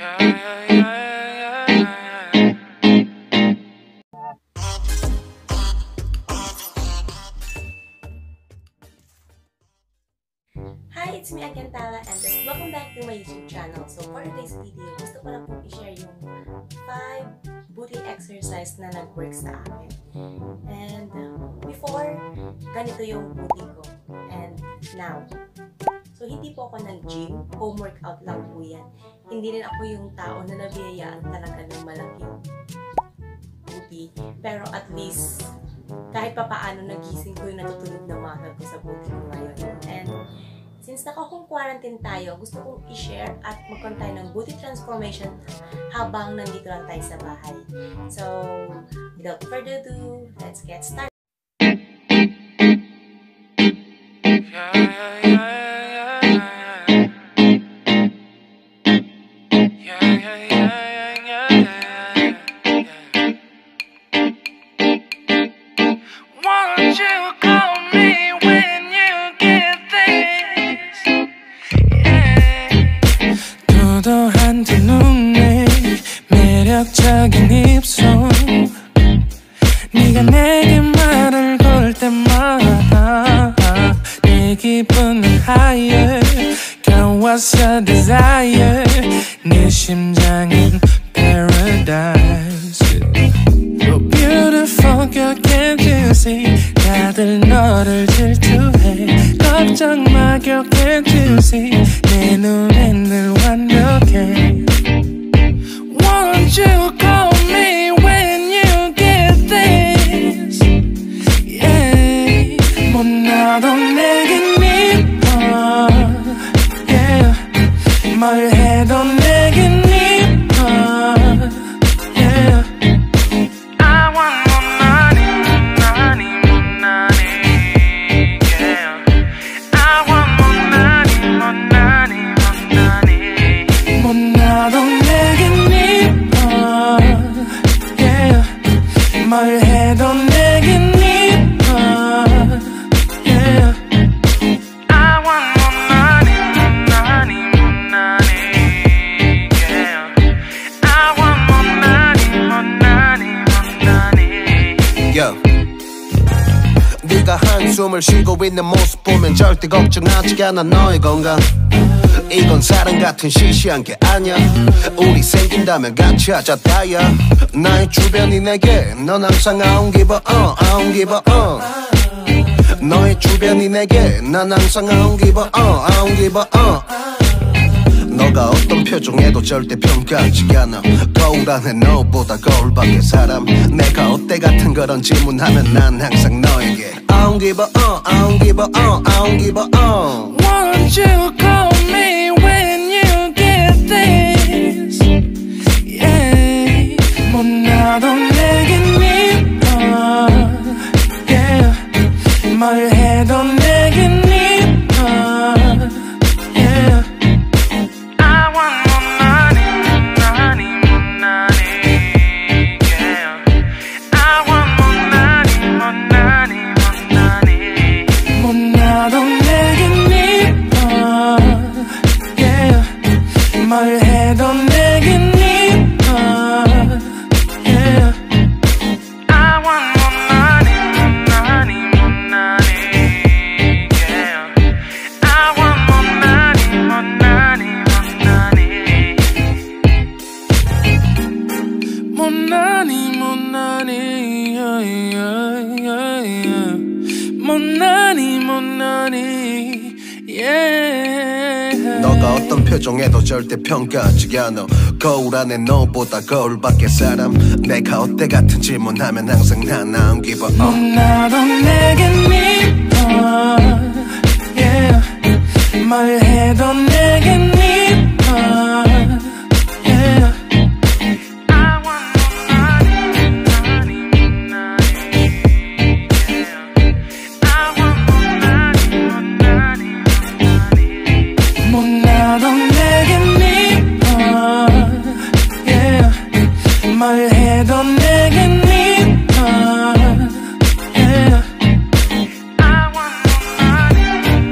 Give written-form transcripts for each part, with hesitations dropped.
Hi, it's me again, Pala, and welcome back to my YouTube channel. So for today's video, gusto ko lang pong i-share yung 5 booty exercise na nag-work sa akin. And before, ganito yung booty ko. And now, so hindi po ako nag-gym, home workout lang po yan. Hindi rin ako yung tao na nabiyayaan talaga ng malaking booty. Pero at least, kahit pa paano nagising ko yung natutunog na muscle ko sa booty ko ngayon. And since naka-home quarantine tayo, gusto kong i-share at magkaroon tayo ng booty transformation habang nandito lang tayo sa bahay. So, without further ado, let's get started. 도도한 두 눈에 매력적인 입술 네가 내게 말을 걸 때마다 내 기분은 higher 겨워서 desire 네 심장은 paradise Oh beautiful girl can't you see 다들 너를 질투해 걱정 마 girl can't you see 내 눈엔 늘 완벽해 Won't you call me when you get this Yeah 뭐 나도 내겐 이뻐 Yeah 뭘 해도 내겐 이뻐 Yeah I want more money, money, more money Yeah I want more money, more money, more money 뭐 나도 내겐 이뻐 Yeah 뭘 해도 내겐 이뻐 Yeah I want more money, more money, more money Yeah I want more money, more money, more money Yo. 네가 한숨을 쉬고 있는 모습 보면 절대 걱정하지 않아 너의 건강 이건 사랑 같은 시시한 게 아니야 우리 생긴다면 같이 하자 다야 나의 주변이 내게 넌 항상 I don't give a I don't give a 너의 주변이 내게 난 항상 I don't give a I don't give a 너가 어떤 표정에도 절대 평가하지 않아 거울 안에 너보다 거울 밖의 사람 내가 어때 같은 그런 질문하면 난 항상 너에게 I don't give a I don't give a I don't give a Won't you call me when you get this Yeah 뭐 나도 내겐 이뻐 Yeah 뭘 해도 내겐 이뻐 Yeah I want more money, money, more money Yeah I want more money, more money, more money 뭐 나도 내겐 이뻐 Yeah 뭘 해도 내겐 이뻐 Yeah I want more money, more money, more money Yeah I want more money, more money, more money more money, more money yeah, yeah, yeah, yeah. More money, more money Yeah 너가 어떤 표정에도 절대 평가하지 않아 거울 안에 너보다 거울 밖의 사람 내가 어때 같은 질문하면 항상 난 I don't give a 나도 내겐 이뻐 Yeah 뭘 해도 내겐 이뻐 Yeah I want more money, money, money Yeah I want more money, more money, more money 뭐 나도 내겐 이뻐 Yeah 뭘 해도 내겐 이뻐 Yeah I want more money,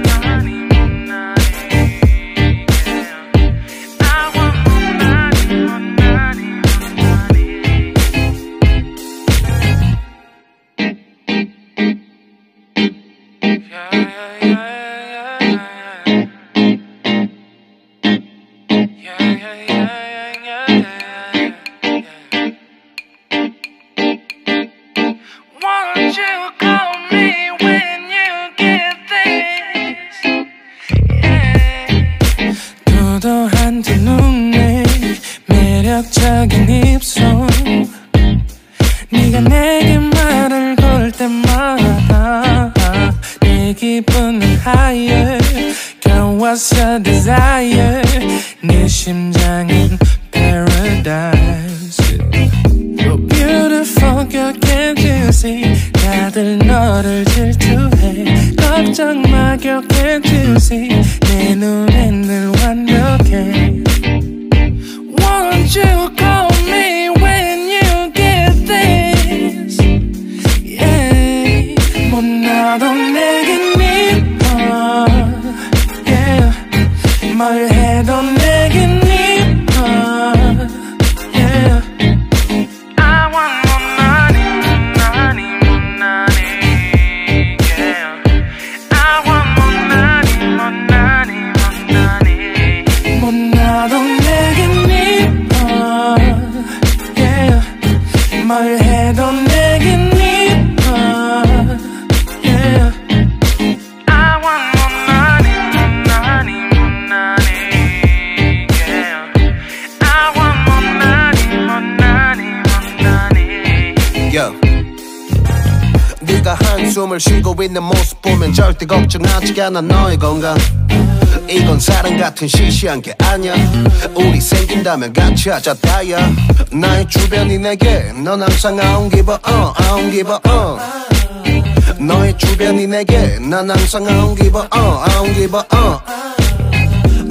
money, money Won't you call me when you get this? 도도한 두 눈에 매력적인 입술 네가 내게 말을 걸 때마다 내 기분은 higher Girl what's your desire 네 심장은 paradise Oh beautiful girl can't you see 다들 너를 질투해 걱정 마 girl can't you see 내 눈엔 늘 완벽해 Won't you call me when you get this Yeah 뭐 나도 내겐 이뻐 Yeah 뭘 해도 내겐 이뻐 Yeah I want more money, money, more money Yeah I want more money, more money, more money 뭐 나도 내겐 이뻐 Yeah 뭘 해도 내겐 이뻐 Yeah I want more money, more money, more money Yeah I want more money, more money, more money Yo. 네가 한숨을 쉬고 있는 모습 보면 절대 걱정하지 않아 너의 건강 이건 사랑 같은 시시한 게 아니야 우리 생긴다면 같이 하자 다야 나의 주변이 내게 넌 항상 I don't give a I don't give a 너의 주변이 내게 난 항상 I don't give a I don't give a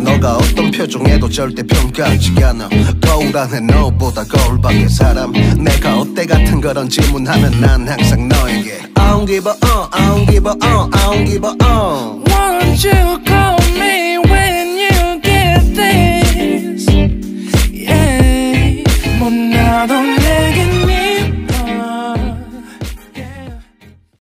너가 어떤 표정에도 절대 평가하지 않아 거울 안에 너보다 거울 밖의 사람 내가 어때 같은 그런 질문하면 난 항상 너에게 I don't give a I don't give a I don't give a Won't you call me